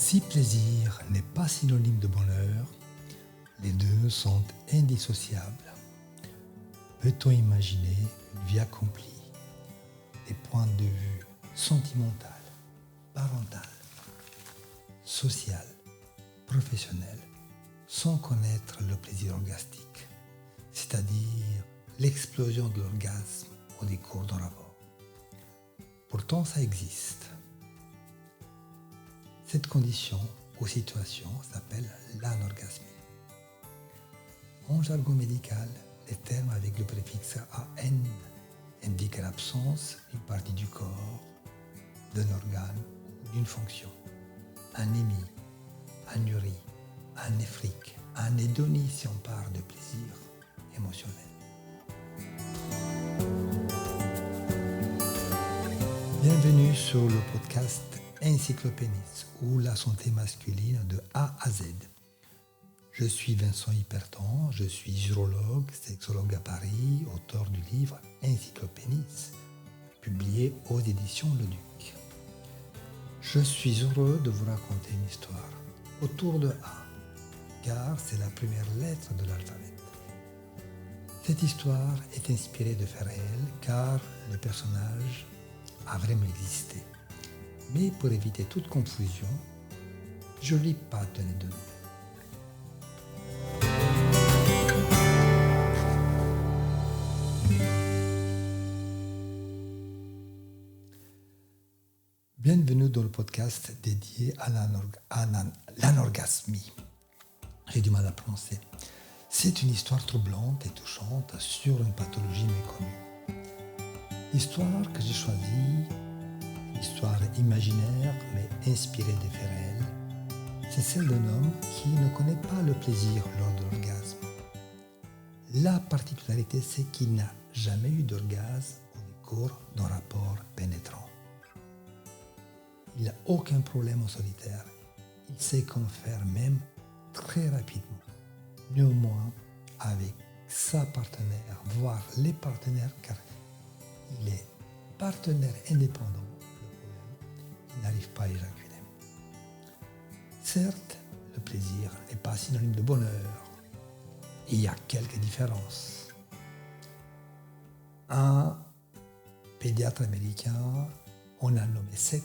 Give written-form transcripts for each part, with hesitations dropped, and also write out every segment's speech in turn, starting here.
Si plaisir n'est pas synonyme de bonheur, les deux sont indissociables. Peut-on imaginer une vie accomplie, des points de vue sentimental, parental, social, professionnel, sans connaître le plaisir orgastique, c'est-à-dire l'explosion de l'orgasme au décours d'un rapport? Pourtant, ça existe. Cette condition ou situation s'appelle l'anorgasmie. En jargon médical, les termes avec le préfixe AN indiquent l'absence d'une partie du corps, d'un organe ou d'une fonction. Anémie, anurie, anéphrique, anédonie si on parle de plaisir émotionnel. Bienvenue sur le podcast Encyclopénis ou la santé masculine de A à Z. Je suis Vincent Hyperton, je suis urologue, sexologue à Paris, auteur du livre Encyclopénis, publié aux éditions Le Duc. Je suis heureux de vous raconter une histoire autour de A, car c'est la première lettre de l'alphabet. Cette histoire est inspirée de faits réels, car le personnage a vraiment existé. Mais pour éviter toute confusion, je ne lui ai pas donné de nom. Bienvenue dans le podcast dédié à l'anorgasmie. J'ai du mal à prononcer. C'est une histoire troublante et touchante sur une pathologie méconnue. L'histoire que j'ai choisie, histoire imaginaire mais inspirée des faits réels, c'est celle d'un homme qui ne connaît pas le plaisir lors de l'orgasme. La particularité, c'est qu'il n'a jamais eu d'orgasme au décours d'un rapport pénétrant. Il n'a aucun problème en solitaire. Il sait comment faire même très rapidement. Néanmoins, avec sa partenaire, voire les partenaires, car il est partenaire indépendant, il n'arrive pas à éjaculer. Certes, le plaisir n'est pas synonyme de bonheur. Il y a quelques différences. Un pédiatre américain en a nommé 7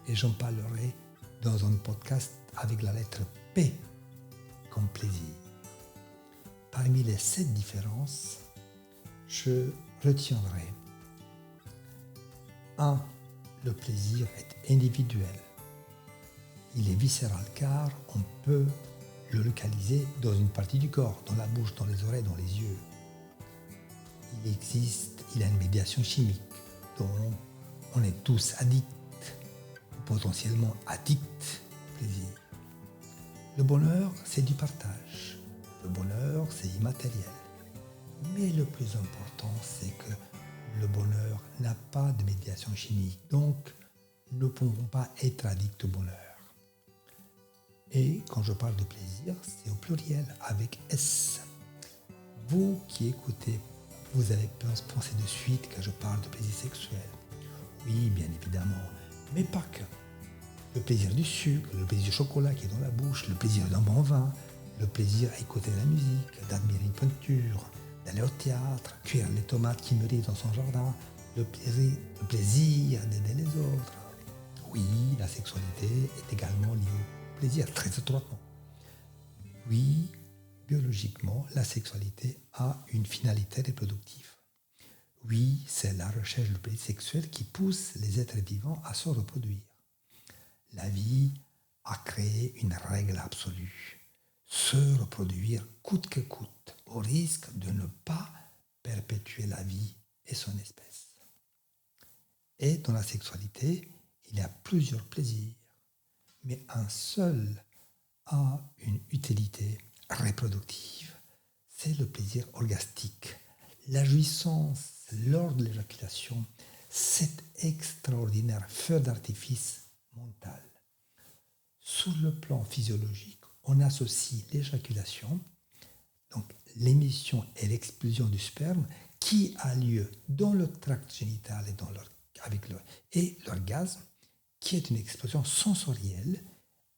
et j'en parlerai dans un podcast avec la lettre P comme plaisir. Parmi les 7 différences, je retiendrai 1. Le plaisir est individuel. Il est viscéral car on peut le localiser dans une partie du corps, dans la bouche, dans les oreilles, dans les yeux. Il a une médiation chimique dont on est tous addicts, ou potentiellement addicts au plaisir. Le bonheur, c'est du partage. Le bonheur, c'est immatériel. Mais le plus important, c'est que le bonheur n'a pas de médiation chimique, donc nous ne pouvons pas être addicts au bonheur. Et quand je parle de plaisir, c'est au pluriel, avec S. Vous qui écoutez, vous allez penser de suite que je parle de plaisir sexuel. Oui, bien évidemment, mais pas que. Le plaisir du sucre, le plaisir du chocolat qui est dans la bouche, le plaisir d'un bon vin, le plaisir à écouter de la musique, d'admirer une peinture, d'aller au théâtre, cueillir les tomates qui mûrissent dans son jardin, le plaisir d'aider les autres. Oui, la sexualité est également liée au plaisir, très étroitement. Oui, biologiquement, la sexualité a une finalité reproductive. Oui, c'est la recherche du plaisir sexuel qui pousse les êtres vivants à se reproduire. La vie a créé une règle absolue. Se reproduire coûte que coûte, au risque de ne pas perpétuer la vie et son espèce. Et dans la sexualité, il y a plusieurs plaisirs, mais un seul a une utilité reproductive. C'est le plaisir orgastique. La jouissance lors de l'éjaculation, cet extraordinaire feu d'artifice mental. Sur le plan physiologique, on associe l'éjaculation, donc l'émission et l'expulsion du sperme, qui a lieu dans le tract génital et l'orgasme, qui est une explosion sensorielle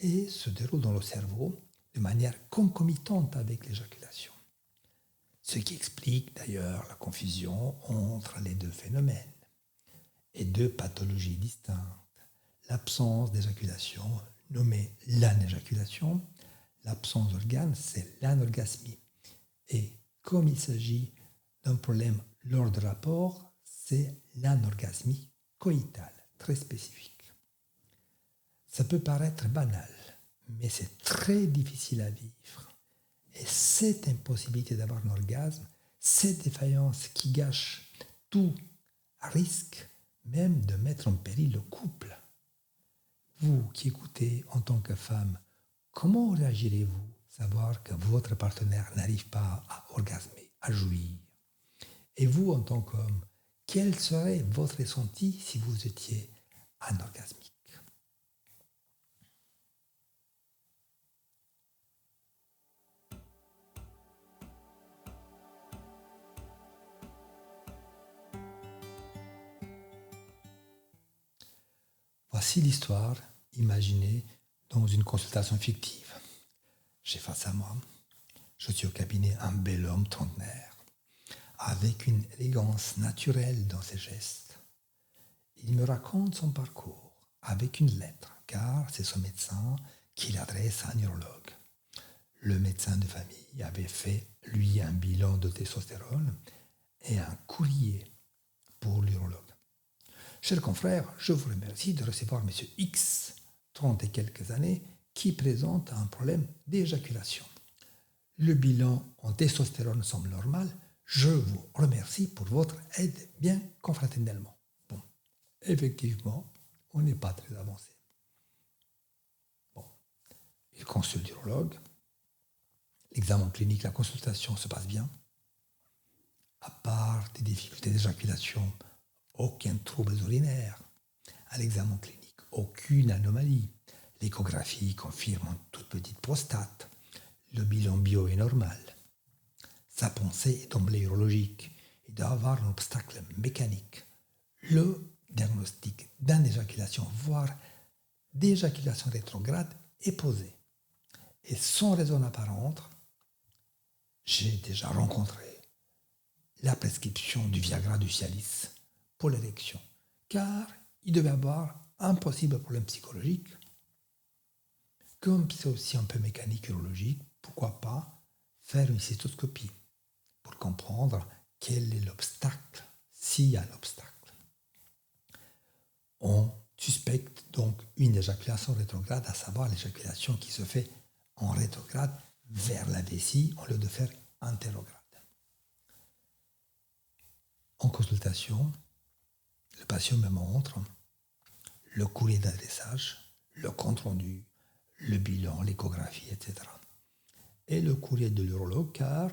et se déroule dans le cerveau de manière concomitante avec l'éjaculation. Ce qui explique d'ailleurs la confusion entre les deux phénomènes et deux pathologies distinctes. L'absence d'éjaculation, nommée l'anéjaculation, l'absence d'organe, c'est l'anorgasmie. Et comme il s'agit d'un problème lors de rapport, c'est l'anorgasmie coïtale, très spécifique. Ça peut paraître banal, mais c'est très difficile à vivre. Et cette impossibilité d'avoir un orgasme, cette défaillance qui gâche tout, risque même de mettre en péril le couple. Vous qui écoutez en tant que femme, comment réagirez-vous savoir que votre partenaire n'arrive pas à orgasmer, à jouir? Et vous, en tant qu'homme, quel serait votre ressenti si vous étiez anorgasmique? Voici l'histoire imaginée dans une consultation fictive. J'ai face à moi, je suis au cabinet, un bel homme trentenaire, avec une élégance naturelle dans ses gestes. Il me raconte son parcours avec une lettre, car c'est son médecin qui l'adresse à un urologue. Le médecin de famille avait fait, lui, un bilan de testostérone et un courrier pour l'urologue. Chers confrères, je vous remercie de recevoir M. X, 30 et quelques années, qui présente un problème d'éjaculation. Le bilan en testostérone semble normal. Je vous remercie pour votre aide bien confraternellement. Bon, effectivement, on n'est pas très avancé. Bon, il consulte l'urologue. L'examen clinique, la consultation se passe bien. À part des difficultés d'éjaculation, aucun trouble urinaire. À l'examen clinique, aucune anomalie. L'échographie confirme une toute petite prostate. Le bilan bio est normal. Sa pensée est d'emblée urologique. Il doit avoir un obstacle mécanique. Le diagnostic d'anéjaculation, voire d'éjaculation rétrograde, est posé. Et sans raison apparente, j'ai déjà rencontré la prescription du Viagra du Cialis pour l'érection, car il devait avoir un possible problème psychologique. Comme c'est aussi un peu mécanique urologique, pourquoi pas faire une cystoscopie pour comprendre quel est l'obstacle, s'il y a l'obstacle. On suspecte donc une éjaculation rétrograde, à savoir l'éjaculation qui se fait en rétrograde vers la vessie au lieu de faire antérograde. En consultation, le patient me montre le courrier d'adressage, le compte-rendu, le bilan, l'échographie, etc. Et le courrier de l'urologue, car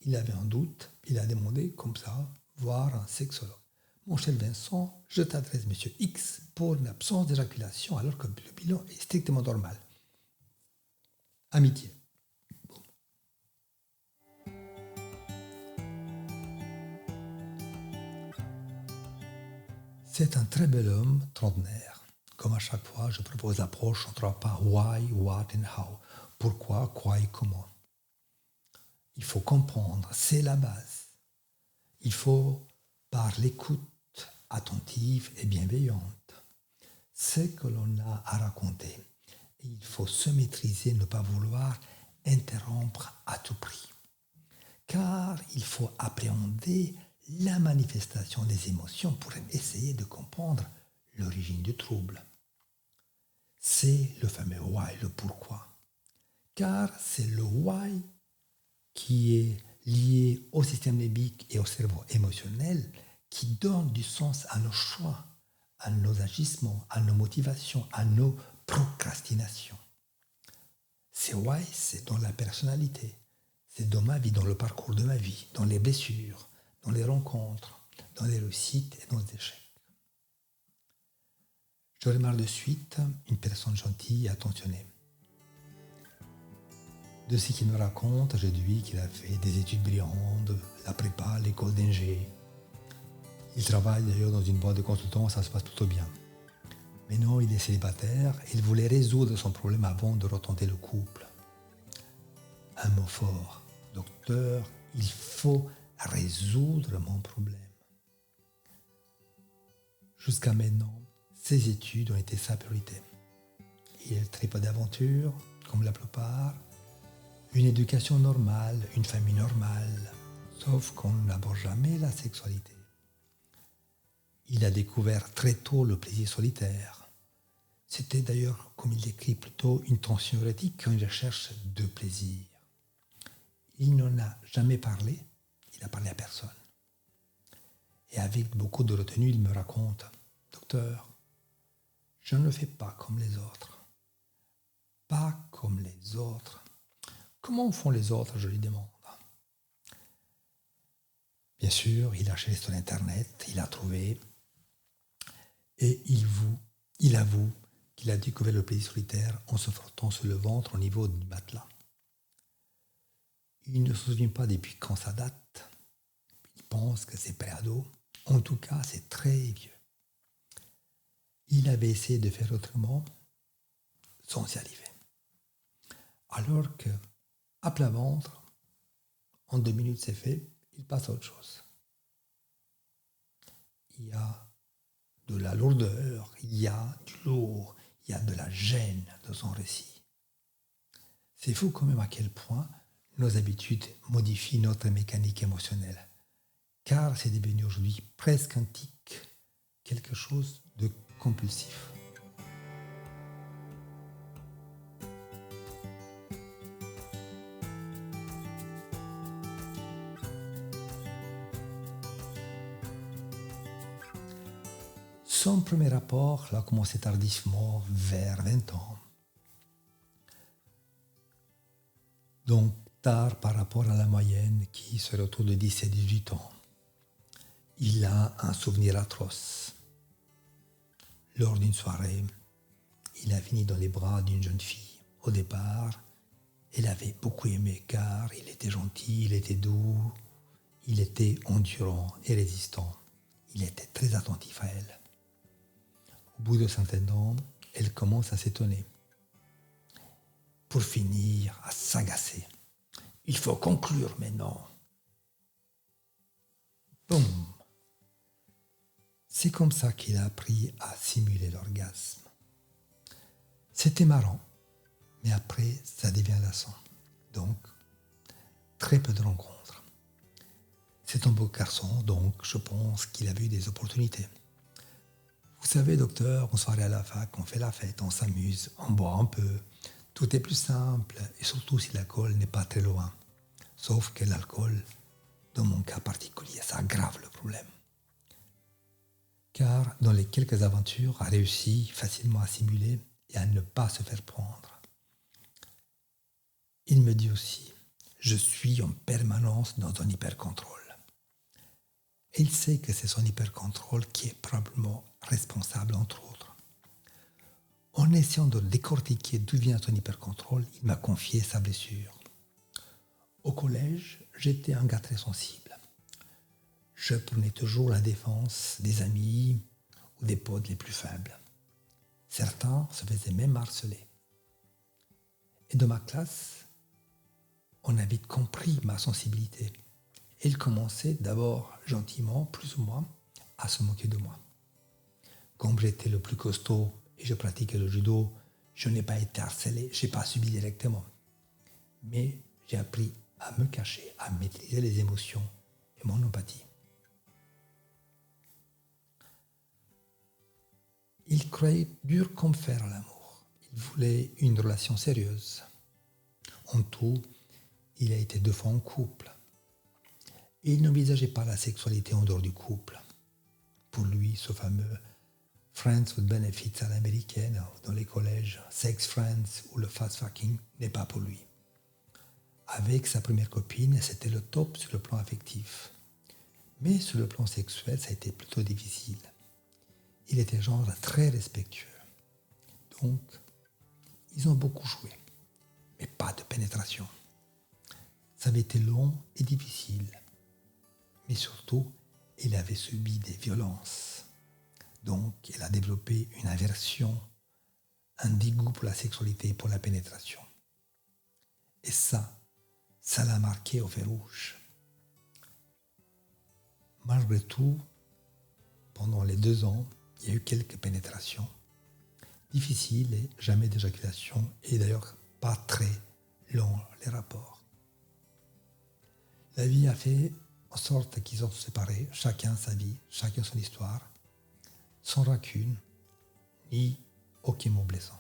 il avait un doute, il a demandé comme ça, voir un sexologue. Mon cher Vincent, je t'adresse Monsieur X pour une absence d'éjaculation alors que le bilan est strictement normal. Amitié. C'est un très bel homme, trentenaire. Comme à chaque fois, je propose l'approche en trois pas why, what and how. Pourquoi, quoi et comment. Il faut comprendre, c'est la base. Il faut, par l'écoute attentive et bienveillante, ce que l'on a à raconter. Et il faut se maîtriser, ne pas vouloir interrompre à tout prix. Car il faut appréhender la manifestation des émotions pour essayer de comprendre l'origine du trouble. C'est le fameux why, le pourquoi. Car c'est le why qui est lié au système limbique et au cerveau émotionnel qui donne du sens à nos choix, à nos agissements, à nos motivations, à nos procrastinations. C'est why, c'est dans la personnalité, c'est dans ma vie, dans le parcours de ma vie, dans les blessures, dans les rencontres, dans les réussites et dans les échecs. Je remarque de suite une personne gentille et attentionnée. De ce qu'il me raconte, j'ai déduit qu'il a fait des études brillantes, la prépa, l'école d'ingé. Il travaille d'ailleurs dans une boîte de consultants, ça se passe plutôt bien. Mais non, il est célibataire et il voulait résoudre son problème avant de retenter le couple. Un mot fort. Docteur, il faut résoudre mon problème. Jusqu'à maintenant, ses études ont été sa priorité. Il a très peu d'aventures, comme la plupart, une éducation normale, une famille normale, sauf qu'on n'aborde jamais la sexualité. Il a découvert très tôt le plaisir solitaire. C'était d'ailleurs, comme il décrit plutôt, une tension érotique qu'une recherche de plaisir. Il n'en a jamais parlé, il n'a parlé à personne. Et avec beaucoup de retenue, il me raconte, « Docteur, je ne fais pas comme les autres. Pas comme les autres. » Comment font les autres, je lui demande. Bien sûr, il a cherché sur Internet, il a trouvé, et il avoue qu'il a découvert le plaisir solitaire en se frottant sur le ventre au niveau du matelas. Il ne se souvient pas depuis quand ça date. Il pense que c'est pré-ado. En tout cas, c'est très vieux. Il avait essayé de faire autrement sans y arriver. Alors que, à plat ventre, en 2 minutes c'est fait, il passe à autre chose. Il y a de la lourdeur, il y a du lourd, il y a de la gêne dans son récit. C'est fou quand même à quel point nos habitudes modifient notre mécanique émotionnelle. Car c'est devenu aujourd'hui presque un tic, quelque chose de compulsif. Son premier rapport a commencé tardivement, vers 20 ans. Donc tard par rapport à la moyenne qui serait autour de 17-18 ans. Il a un souvenir atroce. Lors d'une soirée, il a fini dans les bras d'une jeune fille. Au départ, elle avait beaucoup aimé car il était gentil, il était doux, il était endurant et résistant. Il était très attentif à elle. Au bout de certains ans, elle commence à s'étonner. Pour finir, à s'agacer. Il faut conclure maintenant. Boum. C'est comme ça qu'il a appris à simuler l'orgasme. C'était marrant, mais après, ça devient lassant. Donc, très peu de rencontres. C'est un beau garçon, donc je pense qu'il avait eu des opportunités. Vous savez, docteur, on soirée à la fac, on fait la fête, on s'amuse, on boit un peu. Tout est plus simple, et surtout si l'alcool n'est pas très loin. Sauf que l'alcool, dans mon cas particulier, ça aggrave le problème. Car dans les quelques aventures, a réussi facilement à simuler et à ne pas se faire prendre. Il me dit aussi, je suis en permanence dans un hypercontrôle. Et il sait que c'est son hypercontrôle qui est probablement responsable, entre autres. En essayant de décortiquer d'où vient son hypercontrôle, il m'a confié sa blessure. Au collège, j'étais un gars très sensible. Je prenais toujours la défense des amis ou des potes les plus faibles. Certains se faisaient même harceler. Et dans ma classe, on a vite compris ma sensibilité. Et il commençait d'abord gentiment, plus ou moins, à se moquer de moi. Comme j'étais le plus costaud et je pratiquais le judo, je n'ai pas été harcelé, je n'ai pas subi directement. Mais j'ai appris à me cacher, à maîtriser les émotions et mon empathie. Il croyait dur comme fer à l'amour. Il voulait une relation sérieuse. En tout, il a été 2 fois en couple. Et il n'envisageait pas la sexualité en dehors du couple. Pour lui, ce fameux Friends with Benefits à l'américaine, dans les collèges, Sex Friends ou le fast fucking n'est pas pour lui. Avec sa première copine, c'était le top sur le plan affectif. Mais sur le plan sexuel, ça a été plutôt difficile. Il était genre très respectueux. Donc, ils ont beaucoup joué, mais pas de pénétration. Ça avait été long et difficile. Mais surtout, il avait subi des violences. Donc, elle a développé une aversion, un dégoût pour la sexualité, pour la pénétration. Et ça l'a marqué au fer rouge. Malgré tout, pendant les 2 ans, il y a eu quelques pénétrations difficiles et jamais d'éjaculation, et d'ailleurs pas très longs les rapports. La vie a fait en sorte qu'ils ont séparés, chacun sa vie, chacun son histoire, sans rancune, ni aucun mot blessant.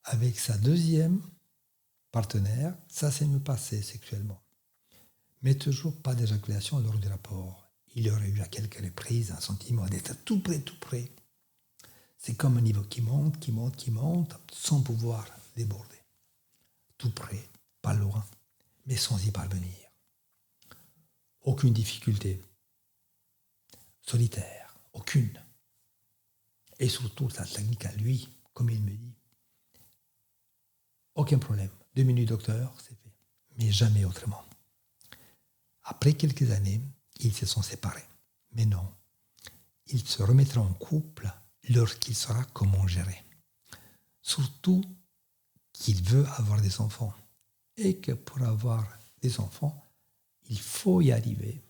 Avec sa deuxième partenaire, ça s'est mieux passé sexuellement. Mais toujours pas d'éjaculation lors du rapport. Il y aurait eu à quelques reprises un sentiment d'être tout près. C'est comme un niveau qui monte, sans pouvoir déborder. Tout près, pas loin, mais sans y parvenir. Aucune difficulté. Solitaire, aucune. Et surtout, sa technique à lui, comme il me dit. Aucun problème. 2 minutes, docteur, c'est fait. Mais jamais autrement. Après quelques années, ils se sont séparés. Mais non, ils se remettront en couple lorsqu'il saura comment gérer. Surtout qu'il veut avoir des enfants. Et que pour avoir des enfants, il faut y arriver.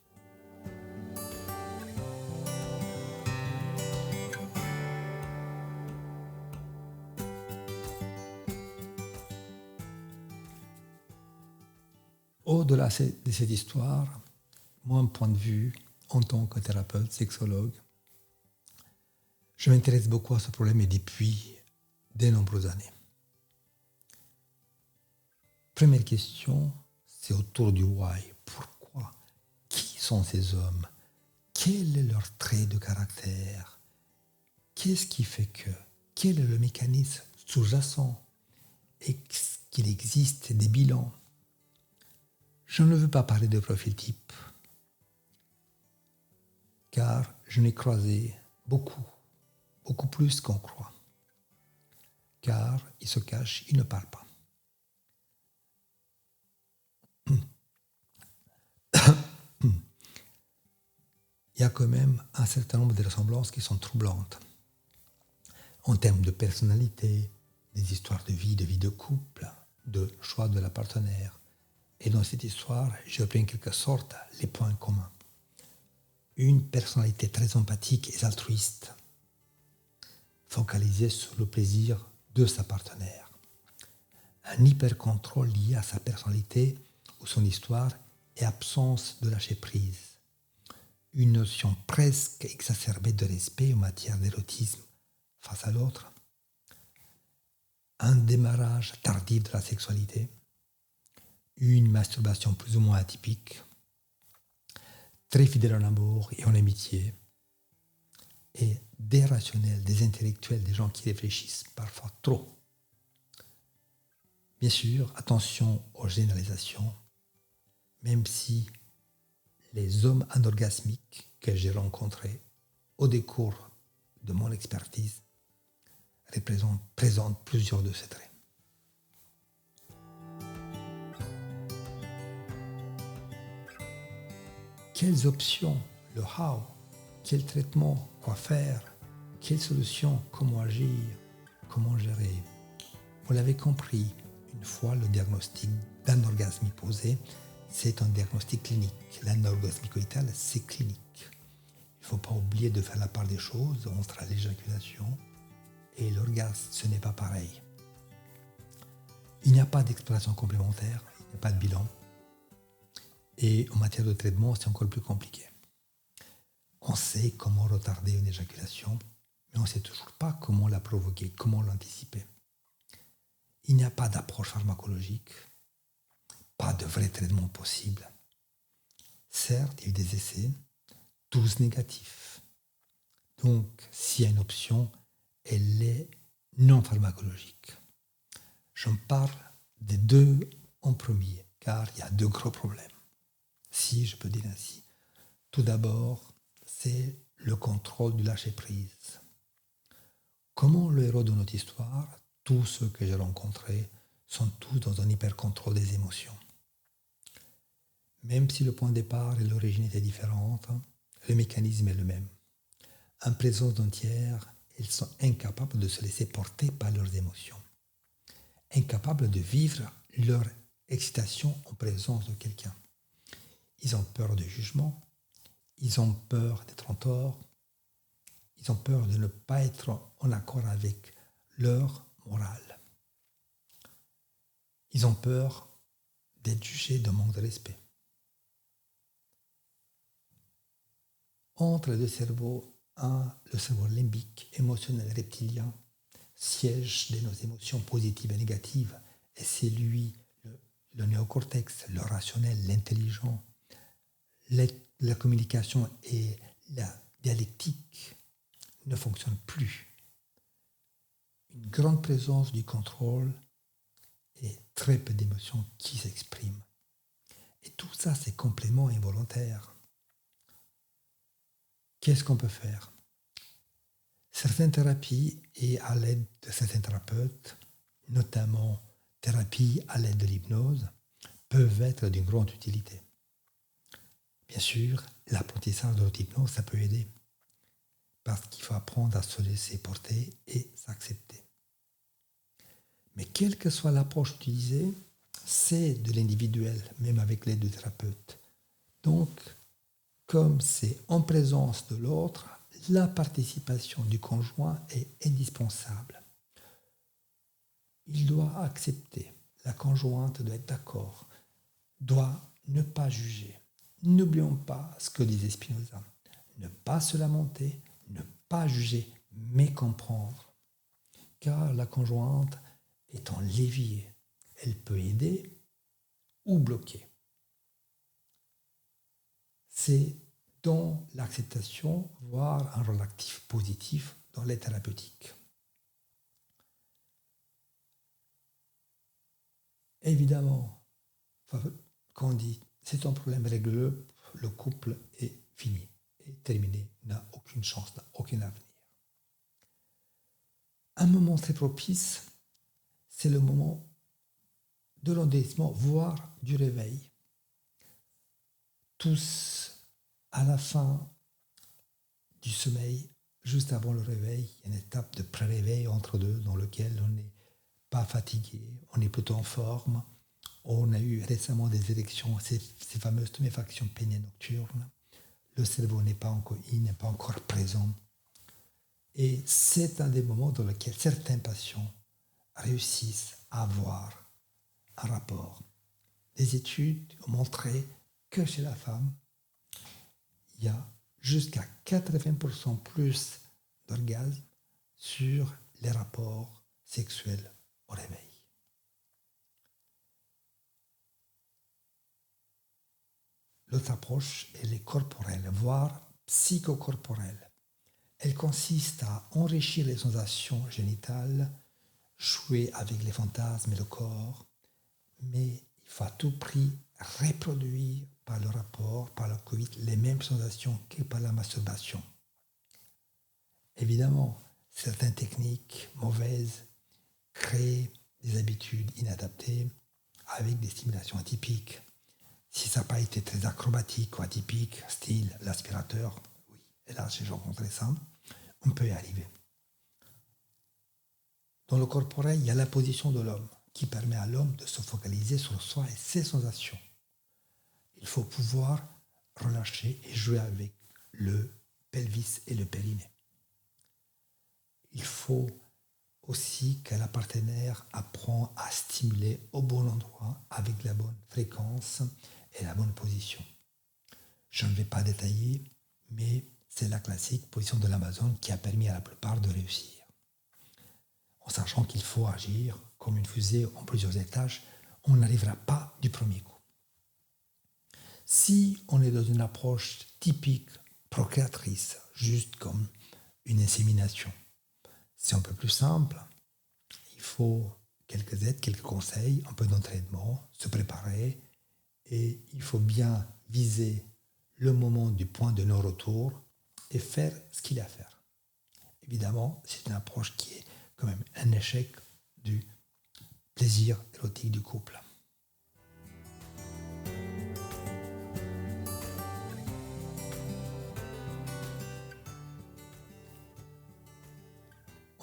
Au-delà de cette histoire, mon point de vue en tant que thérapeute, sexologue, je m'intéresse beaucoup à ce problème et depuis de nombreuses années. Première question, c'est autour du why. Pourquoi? Qui sont ces hommes? Quel est leur trait de caractère? Qu'est-ce qui fait que? Quel est le mécanisme sous-jacent? Est-ce qu'il existe des bilans? Je ne veux pas parler de profil type, car je n'ai croisé beaucoup plus qu'on croit. Car ils se cachent, ils ne parlent pas. Il y a quand même un certain nombre de ressemblances qui sont troublantes. En termes de personnalité, des histoires de vie de couple, de choix de la partenaire. Et dans cette histoire, j'ai pris en quelque sorte les points communs. Une personnalité très empathique et altruiste, focalisée sur le plaisir de sa partenaire. Un hyper-contrôle lié à sa personnalité ou son histoire et absence de lâcher prise. Une notion presque exacerbée de respect en matière d'érotisme face à l'autre. Un démarrage tardif de la sexualité. Une masturbation plus ou moins atypique. Très fidèle en amour et en amitié. Et des rationnels, des intellectuels, des gens qui réfléchissent parfois trop. Bien sûr, attention aux généralisations, même si les hommes anorgasmiques que j'ai rencontrés au décours de mon expertise présentent plusieurs de ces traits. Quelles options? Le how? Quel traitement? Quoi faire? Quelles solutions? Comment agir? Comment gérer? Vous l'avez compris, une fois le diagnostic d'anorgasmie posé, c'est un diagnostic clinique. L'anorgasmie coïtale, c'est clinique. Il ne faut pas oublier de faire la part des choses entre l'éjaculation et l'orgasme. Ce n'est pas pareil. Il n'y a pas d'exploration complémentaire, il n'y a pas de bilan. Et en matière de traitement, c'est encore plus compliqué. On sait comment retarder une éjaculation, mais on ne sait toujours pas comment la provoquer, comment l'anticiper. Il n'y a pas d'approche pharmacologique, pas de vrai traitement possible. Certes, il y a eu des essais, tous négatifs. Donc, s'il y a une option, elle est non pharmacologique. J'en parle des 2 en premier, car il y a 2 gros problèmes. Si je peux dire ainsi. Tout d'abord, c'est le contrôle du lâcher-prise. Comment le héros de notre histoire, tous ceux que j'ai rencontrés, sont tous dans un hyper-contrôle des émotions. Même si le point de départ et l'origine étaient différentes, le mécanisme est le même. En présence d'un tiers, ils sont incapables de se laisser porter par leurs émotions, incapables de vivre leur excitation en présence de quelqu'un. Ils ont peur du jugement, ils ont peur d'être en tort, ils ont peur de ne pas être en accord avec leur morale. Ils ont peur d'être jugés de manque de respect. Entre les deux cerveaux, le cerveau limbique, émotionnel reptilien, siège de nos émotions positives et négatives, et c'est lui, le néocortex, le rationnel, l'intelligent, la communication et la dialectique ne fonctionnent plus. Une grande présence du contrôle et très peu d'émotions qui s'expriment. Et tout ça, c'est complètement involontaire. Qu'est-ce qu'on peut faire? Certaines thérapies et à l'aide de certains thérapeutes, notamment thérapie à l'aide de l'hypnose, peuvent être d'une grande utilité. Bien sûr, l'apprentissage de l'auto-hypnose, ça peut aider, parce qu'il faut apprendre à se laisser porter et s'accepter. Mais quelle que soit l'approche utilisée, c'est de l'individuel, même avec l'aide du thérapeute. Donc, comme c'est en présence de l'autre, la participation du conjoint est indispensable. Il doit accepter, la conjointe doit être d'accord, doit ne pas juger. N'oublions pas ce que disait Spinoza. Ne pas se lamenter, ne pas juger, mais comprendre. Car la conjointe est en levier. Elle peut aider ou bloquer. C'est dans l'acceptation, voire un rôle actif positif dans les thérapeutiques. Évidemment, quand on dit c'est un problème règle-le, le couple est fini, est terminé, n'a aucune chance, n'a aucun avenir. Un moment très propice, c'est le moment de l'endormissement, voire du réveil. Tous, à la fin du sommeil, juste avant le réveil, il y a une étape de pré-réveil entre deux dans laquelle on n'est pas fatigué, on est plutôt en forme. On a eu récemment des élections, ces fameuses tuméfactions péniennes nocturnes. Le cerveau n'est pas encore présent. Et c'est un des moments dans lesquels certains patients réussissent à avoir un rapport. Des études ont montré que chez la femme, il y a jusqu'à 80% plus d'orgasmes sur les rapports sexuels au réveil. L'autre approche, elle est corporelle, voire psychocorporelle. Elle consiste à enrichir les sensations génitales, jouer avec les fantasmes et le corps, mais il faut à tout prix reproduire par le rapport, par le coït, les mêmes sensations que par la masturbation. Évidemment, certaines techniques mauvaises créent des habitudes inadaptées avec des stimulations atypiques. Si ça n'a pas été très acrobatique ou atypique, style l'aspirateur, oui, et là j'ai rencontré ça, on peut y arriver. Dans le corporel, il y a la position de l'homme qui permet à l'homme de se focaliser sur soi et ses sensations. Il faut pouvoir relâcher et jouer avec le pelvis et le périnée. Il faut aussi que la partenaire apprend à stimuler au bon endroit avec la bonne fréquence et la bonne position. Je ne vais pas détailler, mais c'est la classique position de l'Amazone qui a permis à la plupart de réussir. En sachant qu'il faut agir comme une fusée en plusieurs étages, on n'arrivera pas du premier coup. Si on est dans une approche typique procréatrice, juste comme une insémination, c'est un peu plus simple. Il faut quelques aides, quelques conseils, un peu d'entraînement, se préparer, et il faut bien viser le moment du point de non-retour et faire ce qu'il y a à faire. Évidemment, c'est une approche qui est quand même un échec du plaisir érotique du couple.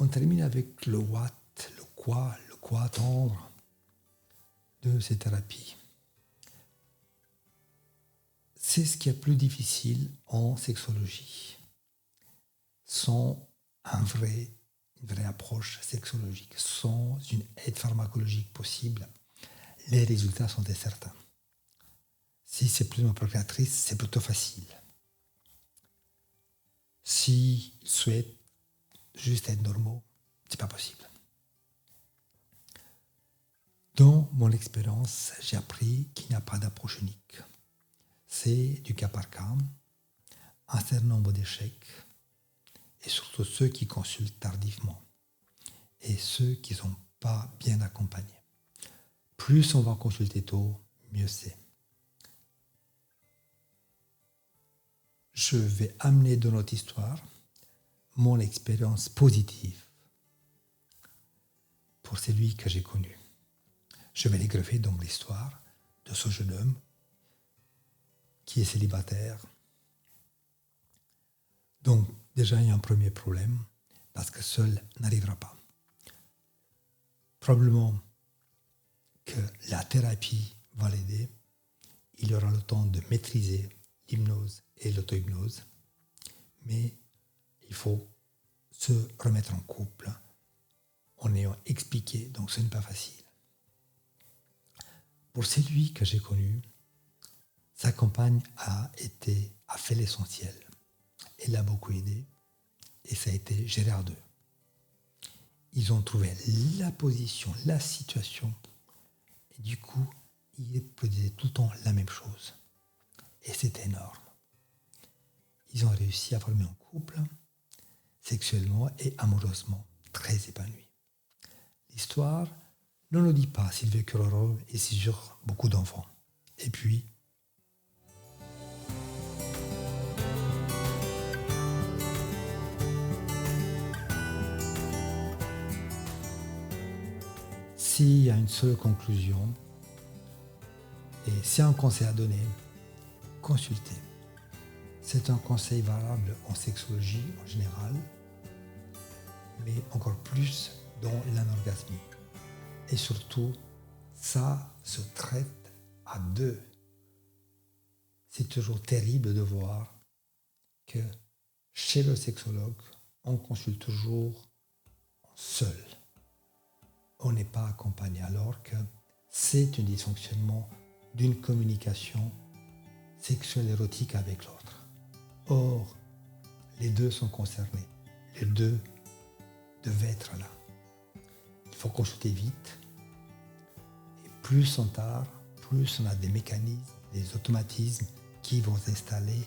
on termine avec le what, le quoi attendre de ces thérapies. C'est ce qui est plus difficile en sexologie. Sans une vraie approche sexologique, sans une aide pharmacologique possible, les résultats sont incertains. Si c'est plus une procréatrice, c'est plutôt facile. S'ils souhaitent juste être normaux, c'est pas possible. Dans mon expérience, j'ai appris qu'il n'y a pas d'approche unique. C'est du cas par cas, un certain nombre d'échecs, et surtout ceux qui consultent tardivement, et ceux qui ne sont pas bien accompagnés. Plus on va consulter tôt, mieux c'est. Je vais amener dans notre histoire mon expérience positive pour celui que j'ai connu. Je vais les greffer dans l'histoire de ce jeune homme qui est célibataire. Donc, déjà, il y a un premier problème, parce que seul n'arrivera pas. Probablement que la thérapie va l'aider. Il aura le temps de maîtriser l'hypnose et l'auto-hypnose, mais il faut se remettre en couple en ayant expliqué, donc ce n'est pas facile. Pour celui que j'ai connu, sa compagne a fait l'essentiel. Elle l'a beaucoup aidé et ça a été géré à deux. Ils ont trouvé la position, la situation et du coup, ils produisaient tout le temps la même chose. Et c'était énorme. Ils ont réussi à former un couple sexuellement et amoureusement très épanoui. L'histoire ne nous dit pas s'ils vécurent heureux et s'ils eurent beaucoup d'enfants. Et puis, s'il y a une seule conclusion, et s'il y a un conseil à donner, consultez. C'est un conseil valable en sexologie en général, mais encore plus dans l'anorgasmie. Et surtout, ça se traite à deux. C'est toujours terrible de voir que chez le sexologue, on consulte toujours seul. On n'est pas accompagné, alors que c'est un dysfonctionnement d'une communication sexuelle érotique avec l'autre. Or, les deux sont concernés. Les deux devaient être là. Il faut consulter vite. Et plus on tarde, plus on a des mécanismes, des automatismes qui vont s'installer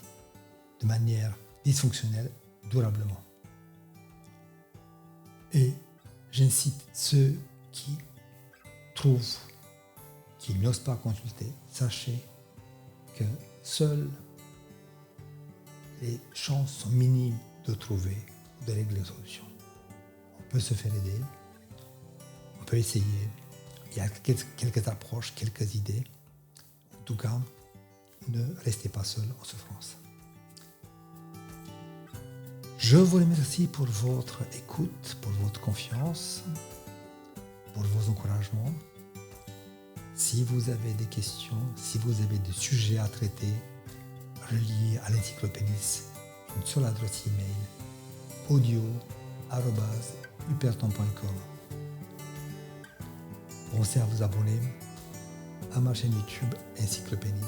de manière dysfonctionnelle durablement. Et j'incite ceux qui trouvent, qui n'osent pas consulter, sachez que seules les chances sont minimes de trouver, de régler la solution. On peut se faire aider, on peut essayer. Il y a quelques approches, quelques idées. En tout cas, ne restez pas seul en souffrance. Je vous remercie pour votre écoute, pour votre confiance, pour vos encouragements. Si vous avez des questions, si vous avez des sujets à traiter reliés à l'encyclopénis, une seule adresse email audio@hyperton.com. Pensez à vous abonner à ma chaîne YouTube Encyclopénis,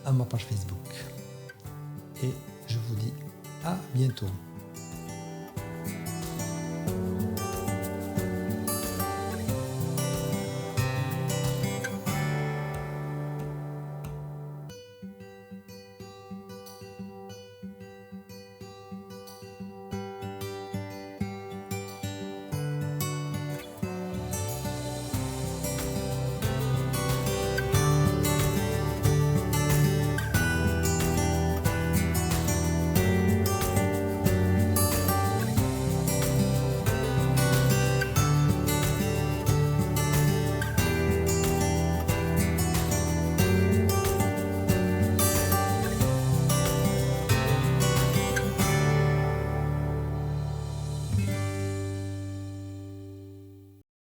à ma page Facebook. Et je vous dis à bientôt.